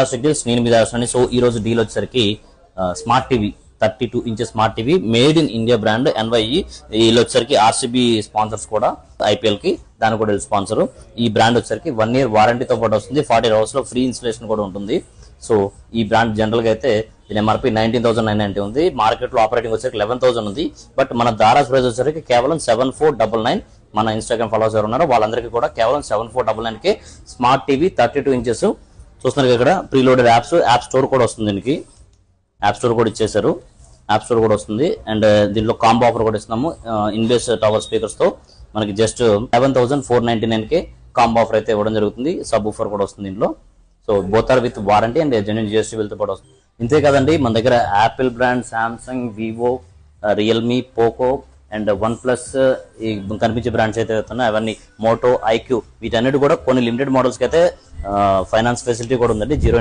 దారా సిగ్నల్స్, నేను మీ దారా. సో ఈ రోజు డీల్ వచ్చేసరికి smart TV 32 inches smart TV made in India brand NYE. వీళ్ళు వచ్చేసరికి ఆర్సీబీ స్పాన్సర్స్ కూడా IPL కి, దాని కూడా స్పాన్సర్. ఈ బ్రాండ్ వచ్చేసరికి 1 year వారంటీతో పాటు వస్తుంది. 40 hours లో ఫ్రీ ఇన్స్టలేషన్ కూడా ఉంటుంది. సో ఈ బ్రాండ్ జనరల్ గా అయితే దీని MRP 19,990 ఉంది. మార్కెట్ లో ఆపరేటింగ్ వచ్చేసరికి 11,000 ఉంది. బట్ మన దారాస్ ప్రైస్ వచ్చేసరికి కేవలం 7499. మన ఇన్స్టాగ్రామ్ ఫాలోవర్స్ ఎవరు ఉన్నారో వాళ్ళందరికీ కూడా కేవలం 7499 కి స్మార్ట్ టీవీ 32 ఇంచెస్ చూస్తున్నారు. ఇక్కడ ప్రీలోడెడ్ యాప్ స్టోర్ కూడా వస్తుంది. దీనికి యాప్ స్టోర్ కూడా ఇచ్చేసారు. యాప్ స్టోర్ కూడా వస్తుంది. అండ్ దీనిలో కాంబో ఆఫర్ కూడా ఇస్తున్నాము. ఇన్బేస్ టవర్ స్పీకర్స్ తో మనకి జస్ట్ 11,499 కి కాంబో ఆఫర్ అయితే ఇవ్వడం జరుగుతుంది. సబ్ ఊఫర్ కూడా వస్తుంది దీనిలో. So both are with warranty and genuine GST బిల్తో పాటు వస్తుంది. ఇంతే కదండి, మన దగ్గర Apple brand, Samsung, Vivo, Realme, Poco and OnePlus ఈ కనిపించే బ్రాండ్స్ అయితే అవుతున్నాయి. అవన్నీ మోటో, IQ వీటన్నిటి కూడా కొన్ని లిమిటెడ్ మోడల్స్కి అయితే ఫైనాన్స్ ఫెసిలిటీ కూడా ఉందండి. 0